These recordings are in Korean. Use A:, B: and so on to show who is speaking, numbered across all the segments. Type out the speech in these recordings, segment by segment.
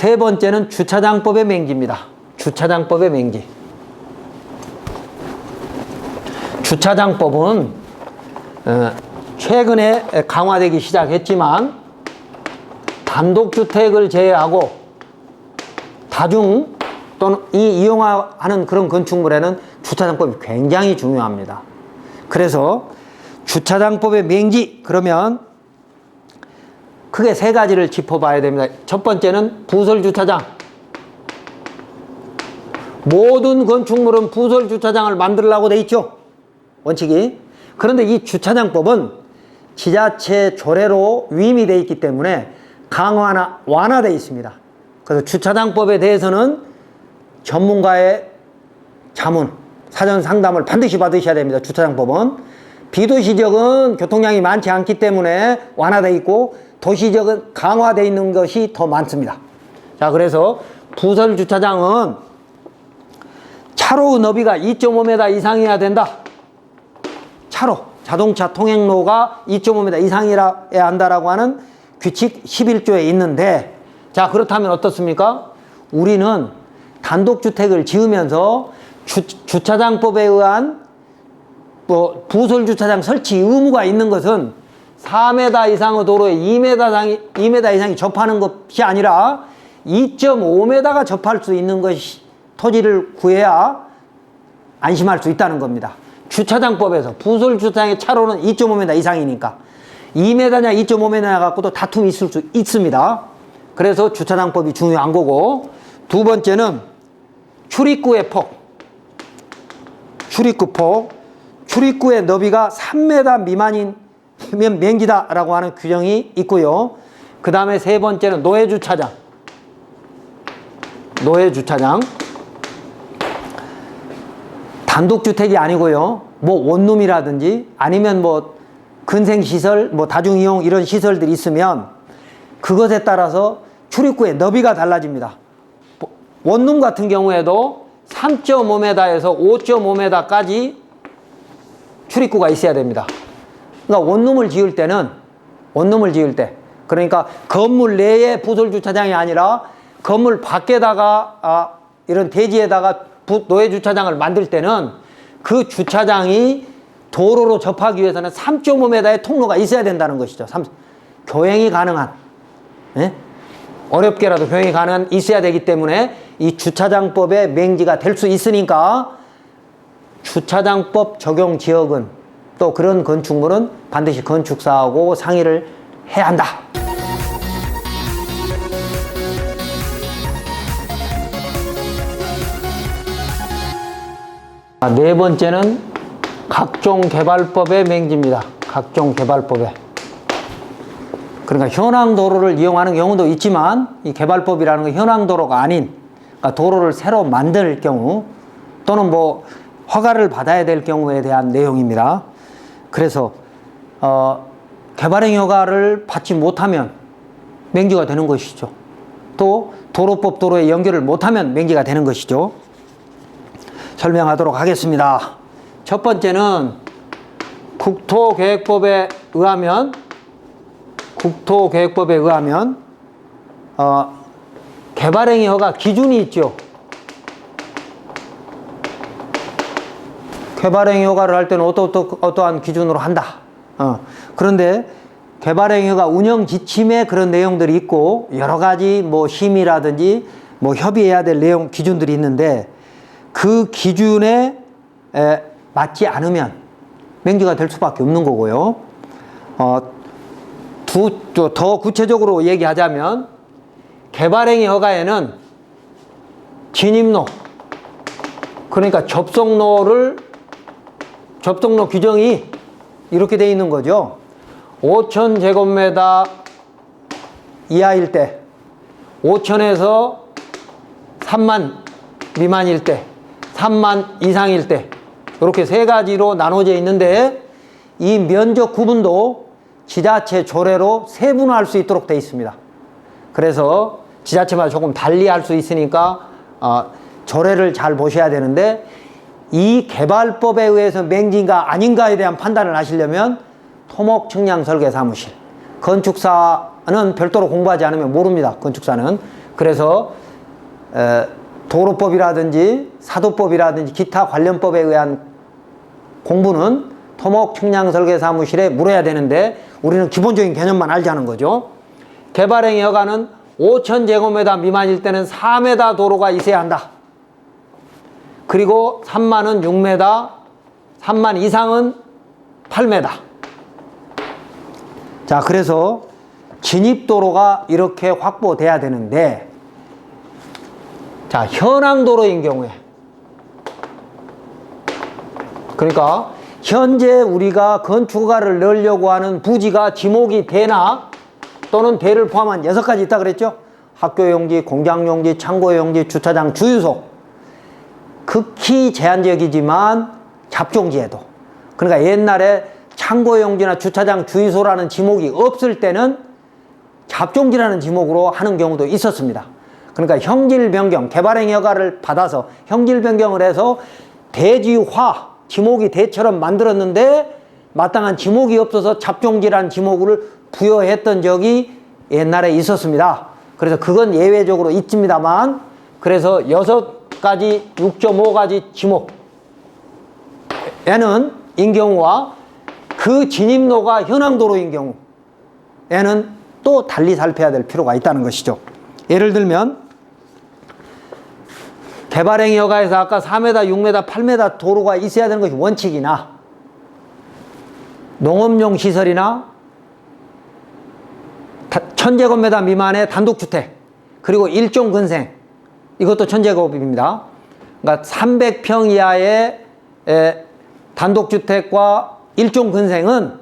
A: 세 번째는 주차장법의 맹지입니다. 주차장법의 맹지. 주차장법은 최근에 강화되기 시작했지만 단독주택을 제외하고 다중 또는 이용하는 그런 건축물에는 주차장법이 굉장히 중요합니다. 그래서 주차장법의 맹지 그러면 크게 세 가지를 짚어봐야 됩니다. 첫 번째는 부설주차장. 모든 건축물은 부설주차장을 만들려고 돼 있죠. 원칙이. 그런데 이 주차장법은 지자체 조례로 위임이 돼 있기 때문에 강화나 완화되어 있습니다. 그래서 주차장법에 대해서는 전문가의 자문, 사전 상담을 반드시 받으셔야 됩니다. 주차장법은. 비도시 지역은 교통량이 많지 않기 때문에 완화되어 있고 도시 지역은 강화되어 있는 것이 더 많습니다. 자, 그래서 부설 주차장은 차로 너비가 2.5m 이상이어야 된다. 차로, 자동차 통행로가 2.5m 이상이어야 한다라고 하는 규칙 11조에 있는데, 자, 그렇다면 어떻습니까? 우리는 단독주택을 지으면서 주차장법에 의한 부설주차장 설치 의무가 있는 것은 4m 이상의 도로에 2m 이상이 접하는 것이 아니라 2.5m가 접할 수 있는 것이 토지를 구해야 안심할 수 있다는 겁니다. 주차장법에서 부설주차장의 차로는 2.5m 이상이니까 2m냐 2.5m냐 갖고도 다툼이 있을 수 있습니다. 그래서 주차장법이 중요한 거고, 두 번째는 출입구의 폭. 출입구의 너비가 3m 미만이면 맹지다라고 하는 규정이 있고요. 그 다음에 세 번째는 노회주차장. 단독주택이 아니고요. 뭐 원룸이라든지 아니면 뭐 근생시설, 뭐 다중이용 이런 시설들이 있으면 그것에 따라서 출입구의 너비가 달라집니다. 원룸 같은 경우에도 3.5m에서 5.5m까지 출입구가 있어야 됩니다. 그러니까 원룸을 지을 때 그러니까 건물 내에 부설주차장이 아니라 건물 밖에다가 이런 대지에다가 노회주차장을 만들 때는 그 주차장이 도로로 접하기 위해서는 3.5m의 통로가 있어야 된다는 것이죠. 교행이 가능한, 어렵게라도 교행이 가능한 있어야 되기 때문에 이 주차장법의 맹지가 될 수 있으니까 주차장법 적용 지역은 또 그런 건축물은 반드시 건축사하고 상의를 해야 한다. 네 번째는 각종개발법의 맹지입니다. 각종개발법에. 그러니까 현황도로를 이용하는 경우도 있지만 이 개발법이라는 건 현황도로가 아닌, 그러니까 도로를 새로 만들 경우 또는 뭐 허가를 받아야 될 경우에 대한 내용입니다. 그래서 개발행 허가를 받지 못하면 맹지가 되는 것이죠. 또 도로법 도로에 연결을 못하면 맹지가 되는 것이죠. 설명하도록 하겠습니다. 첫 번째는 국토계획법에 의하면 개발행위 허가 기준이 있죠. 개발행위 허가를 할 때는 어떠한 기준으로 한다. 그런데 개발행위 허가 운영 지침에 그런 내용들이 있고 여러 가지 뭐 심의라든지 뭐 협의해야 될 내용 기준들이 있는데 그 기준에 맞지 않으면 맹지가 될 수밖에 없는 거고요. 더 구체적으로 얘기하자면 개발행위 허가에는 진입로, 그러니까 접속로 규정이 이렇게 되어 있는 거죠. 5,000제곱미터 이하일 때, 5,000에서 3만 미만일 때, 3만 이상일 때, 이렇게 세 가지로 나눠져 있는데 이 면적 구분도 지자체 조례로 세분화할 수 있도록 되어 있습니다. 그래서 지자체마다 조금 달리 할 수 있으니까 조례를 잘 보셔야 되는데, 이 개발법에 의해서 맹지인가 아닌가에 대한 판단을 하시려면 토목측량설계사무실, 건축사는 별도로 공부하지 않으면 모릅니다. 건축사는 그래서 도로법이라든지 사도법이라든지 기타 관련법에 의한 공부는 토목 측량설계사무실에 물어야 되는데 우리는 기본적인 개념만 알자는 거죠. 개발행위 허가는 5,000제곱미터 미만일 때는 4m 도로가 있어야 한다. 그리고 3만은 6m, 3만 이상은 8m. 자, 그래서 진입도로가 이렇게 확보돼야 되는데, 자, 현황도로인 경우에, 그러니까 현재 우리가 건축허가를 넣으려고 하는 부지가 지목이 대나 또는 대를 포함한 6가지 있다 그랬죠? 학교용지, 공장용지, 창고용지, 주차장, 주유소. 극히 제한적이지만 잡종지에도. 그러니까 옛날에 창고용지나 주차장, 주유소라는 지목이 없을 때는 잡종지라는 지목으로 하는 경우도 있었습니다. 그러니까 형질 변경, 개발행위 허가를 받아서 형질 변경을 해서 대지화, 지목이 대처럼 만들었는데 마땅한 지목이 없어서 잡종지라는 지목을 부여했던 적이 옛날에 있었습니다. 그래서 그건 예외적으로 있습니다만, 그래서 6가지, 6.5가지 지목에는 인 경우와 그 진입로가 현황도로인 경우에는 또 달리 살펴야 될 필요가 있다는 것이죠. 예를 들면 개발행위 허가에서 아까 4m, 6m, 8m 도로가 있어야 되는 것이 원칙이나 농업용 시설이나 1,000제곱미터 미만의 단독주택, 그리고 일종 근생, 이것도 1,000제곱입니다. 그러니까 300평 이하의 단독주택과 일종 근생은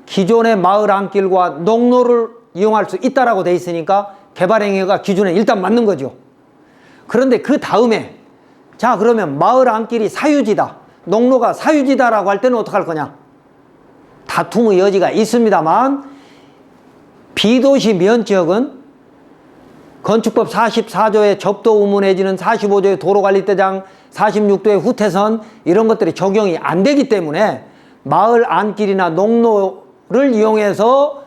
A: 기존의 마을 안길과 농로를 이용할 수 있다라고 돼 있으니까 개발행위가 기준에 일단 맞는 거죠. 그런데 그 다음에, 자, 그러면 마을 안길이 사유지다, 농로가 사유지다라고 할 때는 어떡할 거냐? 다툼의 여지가 있습니다만, 비도시 면적은 건축법 44조의 접도 의무 내지는 45조의 도로관리대장, 46조의 후퇴선, 이런 것들이 적용이 안 되기 때문에 마을 안길이나 농로를 이용해서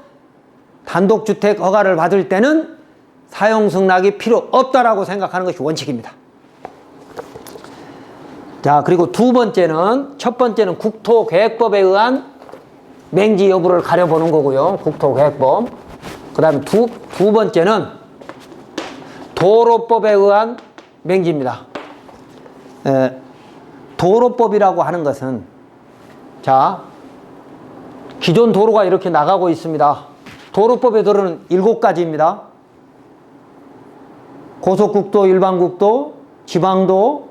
A: 단독주택 허가를 받을 때는 사용승낙이 필요 없다라고 생각하는 것이 원칙입니다. 자, 그리고 두 번째는, 첫 번째는 국토계획법에 의한 맹지 여부를 가려보는 거고요. 국토계획법. 그 다음에 두 번째는 도로법에 의한 맹지입니다. 도로법이라고 하는 것은, 자, 기존 도로가 이렇게 나가고 있습니다. 도로법의 도로는 7가지입니다. 고속국도, 일반국도, 지방도,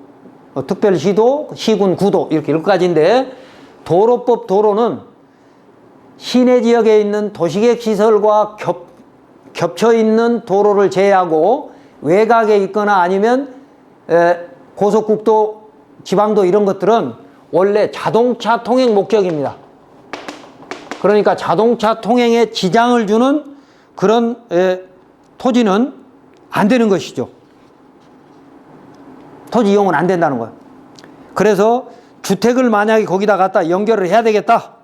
A: 특별시도, 시군, 구도, 이렇게 7가지인데, 도로법 도로는 시내 지역에 있는 도시계획 시설과 겹쳐 있는 도로를 제외하고 외곽에 있거나 아니면 고속국도, 지방도, 이런 것들은 원래 자동차 통행 목적입니다. 그러니까 자동차 통행에 지장을 주는 그런 토지는 안 되는 것이죠. 토지 이용은 안 된다는 거예요. 그래서 주택을 만약에 거기다 갖다 연결을 해야 되겠다,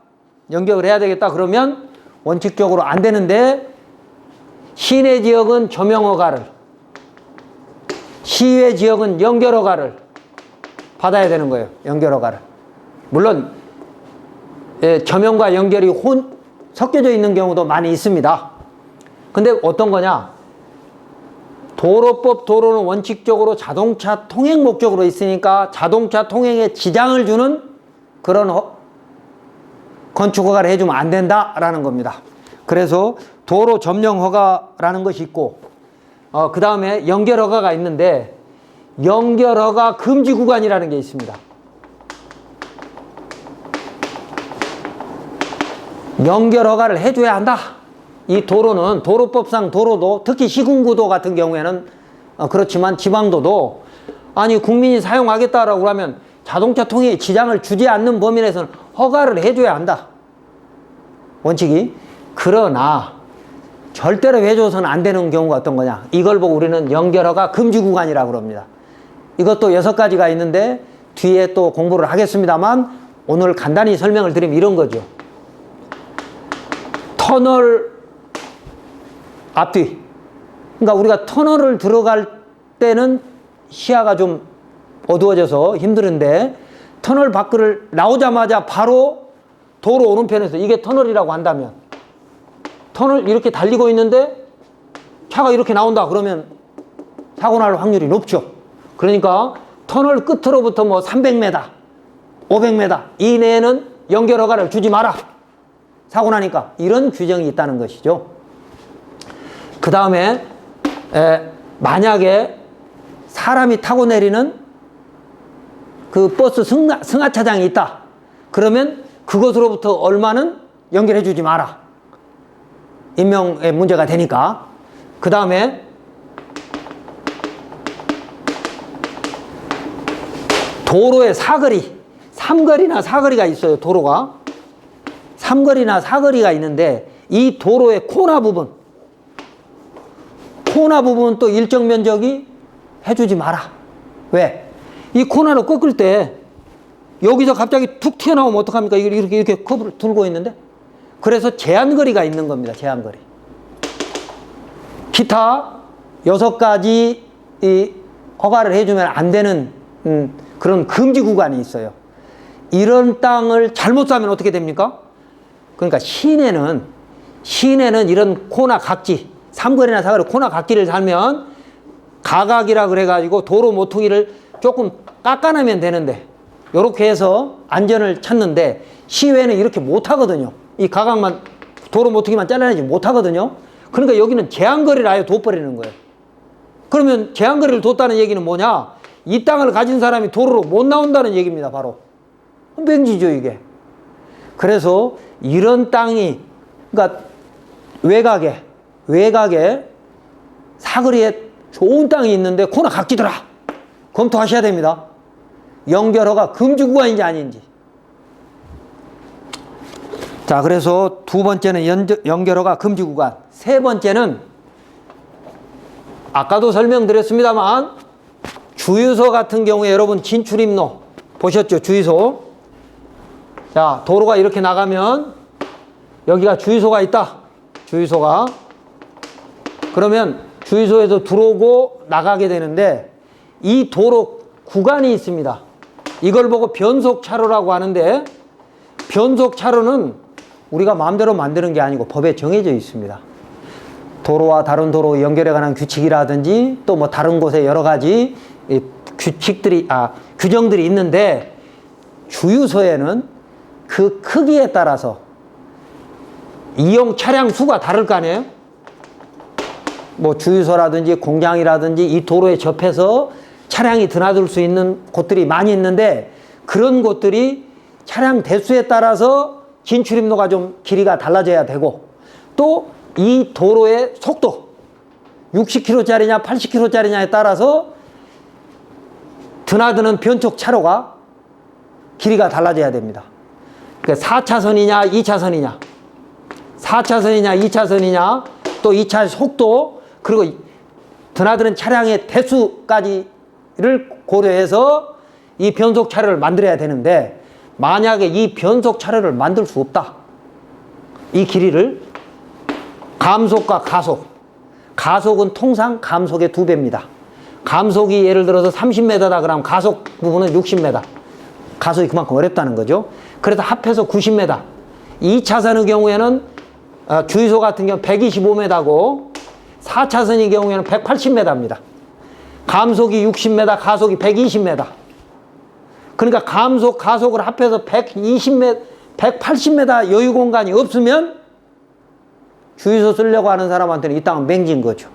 A: 그러면 원칙적으로 안 되는데, 시내 지역은 조명허가를, 시외 지역은 연결허가를 받아야 되는 거예요. 연결허가를. 물론 조명과 연결이 섞여져 있는 경우도 많이 있습니다. 근데 어떤 거냐? 도로법 도로는 원칙적으로 자동차 통행 목적으로 있으니까 자동차 통행에 지장을 주는 그런 건축허가를 해주면 안 된다라는 겁니다. 그래서 도로 점령허가라는 것이 있고, 그 다음에 연결허가가 있는데, 연결허가 금지 구간이라는 게 있습니다. 연결허가를 해줘야 한다. 이 도로는, 도로법상 도로도, 특히 시군구도 같은 경우에는 그렇지만 지방도도, 아니 국민이 사용하겠다라고 하면 자동차 통행에 지장을 주지 않는 범위 내에서는 허가를 해줘야 한다, 원칙이. 그러나 절대로 해줘서는 안 되는 경우가 어떤 거냐? 이걸 보고 우리는 연결허가 금지 구간이라고 그럽니다. 이것도 6가지가 있는데 뒤에 또 공부를 하겠습니다만, 오늘 간단히 설명을 드리면 이런 거죠. 터널 앞뒤, 그러니까 우리가 터널을 들어갈 때는 시야가 좀 어두워져서 힘드는데 터널 밖을 나오자마자 바로 도로 오른편에서 이게 터널이라고 한다면 터널 이렇게 달리고 있는데 차가 이렇게 나온다 그러면 사고 날 확률이 높죠. 그러니까 터널 끝으로부터 뭐 300m, 500m 이내에는 연결 허가를 주지 마라. 사고 나니까 이런 규정이 있다는 것이죠. 그 다음에 만약에 사람이 타고 내리는 그 버스 승하차장이 있다. 그러면 그것으로부터 얼마는 연결해 주지 마라. 인명의 문제가 되니까. 그 다음에 도로의 사거리, 삼거리나 사거리가 있어요. 도로가 삼거리나 사거리가 있는데 이 도로의 코나 부분은 또 일정 면적이 해주지 마라. 왜? 이 코너를 꺾을 때 여기서 갑자기 툭 튀어나오면 어떡합니까? 이렇게 컵을 들고 있는데. 그래서 제한거리가 있는 겁니다. 제한거리. 기타 6가지 이 허가를 해주면 안 되는 그런 금지 구간이 있어요. 이런 땅을 잘못 사면 어떻게 됩니까? 그러니까 시내는 이런 코나 각지, 삼거리나 사거리 코나 각지를 살면 가각이라 그래가지고 도로 모퉁이를 조금 깎아내면 되는데 이렇게 해서 안전을 찾는데 시외는 이렇게 못하거든요. 이 가각만 도로 모퉁이만 잘라내지 못하거든요. 그러니까 여기는 제한거리를 아예 둬버리는 거예요. 그러면 제한거리를 뒀다는 얘기는 뭐냐? 이 땅을 가진 사람이 도로로 못 나온다는 얘기입니다. 바로 맹지죠 이게. 그래서 이런 땅이 그러니까 외곽에 사거리에 좋은 땅이 있는데 코너 각지더라. 검토하셔야 됩니다. 연결허가 금지 구간인지 아닌지. 자, 그래서 두 번째는 연결허가 금지 구간. 세 번째는 아까도 설명드렸습니다만 주유소 같은 경우에 여러분 진출입로 보셨죠? 주유소. 자, 도로가 이렇게 나가면 여기가 주유소가 있다. 주유소가. 그러면 주유소에서 들어오고 나가게 되는데 이 도로 구간이 있습니다. 이걸 보고 변속차로라고 하는데 변속차로는 우리가 마음대로 만드는 게 아니고 법에 정해져 있습니다. 도로와 다른 도로 연결에 관한 규칙이라든지 또 뭐 다른 곳에 여러 가지 규정들이 있는데 주유소에는 그 크기에 따라서 이용 차량 수가 다를 거 아니에요? 뭐 주유소라든지 공장이라든지 이 도로에 접해서 차량이 드나들 수 있는 곳들이 많이 있는데 그런 곳들이 차량 대수에 따라서 진출입로가 좀 길이가 달라져야 되고 또 이 도로의 속도 60km짜리냐 80km짜리냐에 따라서 드나드는 변속 차로가 길이가 달라져야 됩니다. 그러니까 4차선이냐 2차선이냐 4차선이냐 2차선이냐 또 2차 속도 그리고 드나드는 차량의 대수까지를 고려해서 이 변속 차로를 만들어야 되는데 만약에 이 변속 차로를 만들 수 없다. 이 길이를 감속과 가속은 통상 감속의 2배입니다. 감속이 예를 들어서 30m다 그러면 가속 부분은 60m. 가속이 그만큼 어렵다는 거죠. 그래서 합해서 90m. 2차선의 경우에는 주유소 같은 경우 125m고 4차선의 경우에는 180m입니다. 감속이 60m, 가속이 120m. 그러니까 감속, 가속을 합해서 120m, 180m 여유 공간이 없으면 주유소 쓰려고 하는 사람한테는 이 땅은 맹지인 거죠.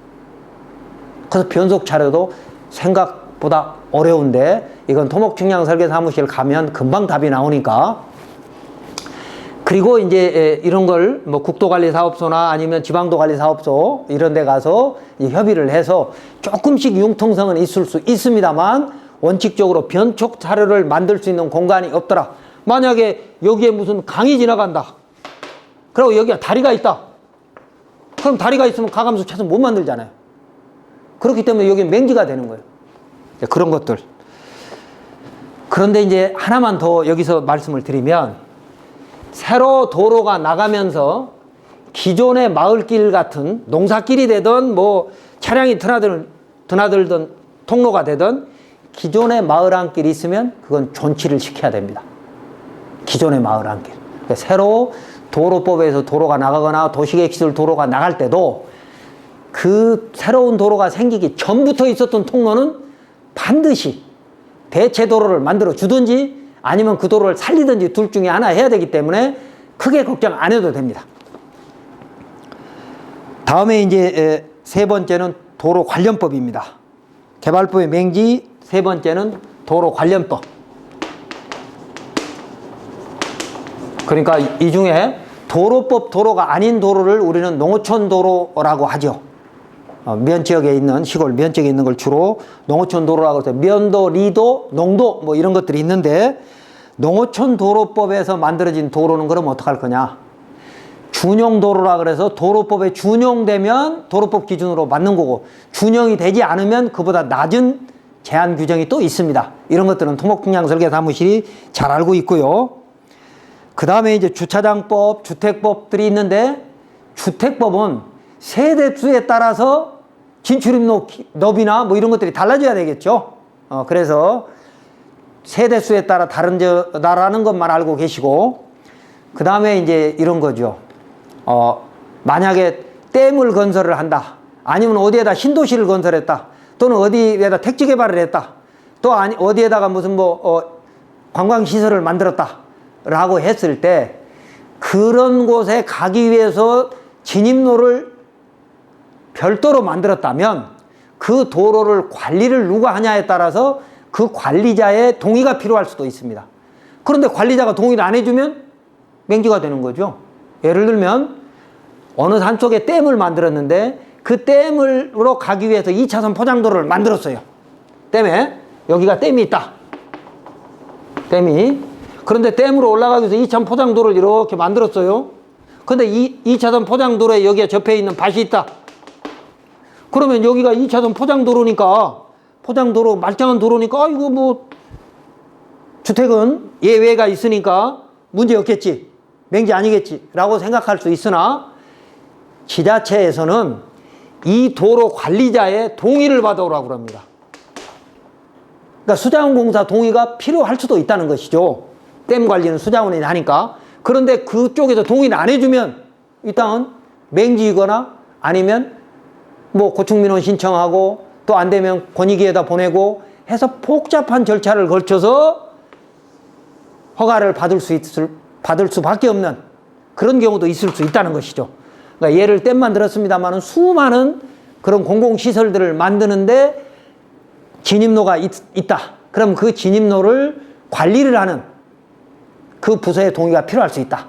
A: 그래서 변속 차로도 생각보다 어려운데 이건 토목측량설계사무실 가면 금방 답이 나오니까. 그리고 이제 이런 걸 뭐 국도관리사업소나 아니면 지방도관리사업소 이런 데 가서 협의를 해서 조금씩 융통성은 있을 수 있습니다만 원칙적으로 변속 차로를 만들 수 있는 공간이 없더라. 만약에 여기에 무슨 강이 지나간다. 그리고 여기가 다리가 있다. 그럼 다리가 있으면 가감수 차선 못 만들잖아요. 그렇기 때문에 여기 맹지가 되는 거예요. 그런 것들. 그런데 이제 하나만 더 여기서 말씀을 드리면 새로 도로가 나가면서 기존의 마을길 같은 농사길이 되든 뭐 차량이 드나들던 통로가 되든 기존의 마을 안길이 있으면 그건 존치를 시켜야 됩니다. 기존의 마을 안길. 그러니까 새로 도로법에서 도로가 나가거나 도시계획시설 도로가 나갈 때도 그 새로운 도로가 생기기 전부터 있었던 통로는 반드시 대체 도로를 만들어 주든지 아니면 그 도로를 살리든지 둘 중에 하나 해야 되기 때문에 크게 걱정 안 해도 됩니다. 다음에 이제 세 번째는 도로 관련법입니다. 개발법의 맹지, 세 번째는 도로 관련법. 그러니까 이 중에 도로법 도로가 아닌 도로를 우리는 농어촌 도로라고 하죠. 면지역에 있는, 시골 면지역에 있는 걸 주로 농어촌 도로라고 해서 면도, 리도, 농도 뭐 이런 것들이 있는데, 농어촌 도로법에서 만들어진 도로는 그럼 어떡할 거냐? 준용도로라 그래서 도로법에 준용되면 도로법 기준으로 맞는 거고, 준용이 되지 않으면 그보다 낮은 제한 규정이 또 있습니다. 이런 것들은 토목풍량설계사무실이 잘 알고 있고요. 그 다음에 이제 주차장법, 주택법들이 있는데, 주택법은 세대수에 따라서 진출입 너비나 뭐 이런 것들이 달라져야 되겠죠. 그래서 세대수에 따라 다른다라는 것만 알고 계시고, 그 다음에 이제 이런 거죠. 만약에 댐을 건설을 한다, 아니면 어디에다 신도시를 건설했다, 또는 어디에다 택지 개발을 했다, 또 어디에다가 무슨 관광시설을 만들었다 라고 했을 때, 그런 곳에 가기 위해서 진입로를 별도로 만들었다면 그 도로를 관리를 누가 하냐에 따라서 그 관리자의 동의가 필요할 수도 있습니다. 그런데 관리자가 동의를 안 해주면 맹지가 되는 거죠. 예를 들면 어느 산 쪽에 댐을 만들었는데 그 댐으로 가기 위해서 2차선 포장도로를 만들었어요. 댐에 여기가 댐이 있다. 댐이. 그런데 댐으로 올라가기 위해서 2차선 포장도로를 이렇게 만들었어요. 근데 2차선 포장도로에 여기에 접해 있는 밭이 있다. 그러면 여기가 2차선 포장도로니까, 포장도로, 말짱한 도로니까, 이거 뭐, 주택은 예외가 있으니까 문제 없겠지, 맹지 아니겠지 라고 생각할 수 있으나, 지자체에서는 이 도로 관리자의 동의를 받아오라고 합니다. 그러니까 수자원공사 동의가 필요할 수도 있다는 것이죠. 댐 관리는 수자원이 하니까. 그런데 그쪽에서 동의를 안 해주면 이 땅은 맹지이거나 아니면 뭐 고충민원 신청하고 또 안 되면 권익위에다 보내고 해서 복잡한 절차를 걸쳐서 허가를 받을 수밖에 없는 그런 경우도 있을 수 있다는 것이죠. 그러니까 예를 댐만 들었습니다만 수많은 그런 공공시설들을 만드는데 진입로가 있다. 그럼 그 진입로를 관리를 하는 그 부서의 동의가 필요할 수 있다.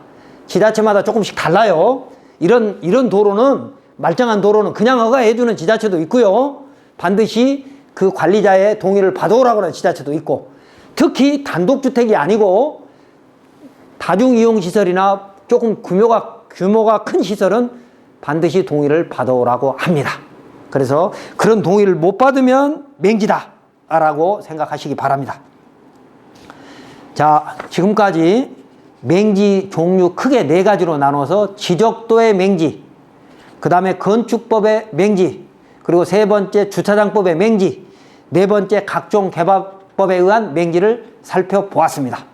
A: 지자체마다 조금씩 달라요. 이런 도로는, 말짱한 도로는 그냥 허가해주는 지자체도 있고요. 반드시 그 관리자의 동의를 받아오라고 하는 지자체도 있고, 특히 단독주택이 아니고 다중이용시설이나 조금 규모가 큰 시설은 반드시 동의를 받아오라고 합니다. 그래서 그런 동의를 못 받으면 맹지다 라고 생각하시기 바랍니다. 자, 지금까지 맹지 종류 크게 4가지로 나눠서 지적도의 맹지, 그 다음에 건축법의 맹지, 그리고 세 번째 주차장법의 맹지, 네 번째 각종 개발법에 의한 맹지를 살펴보았습니다.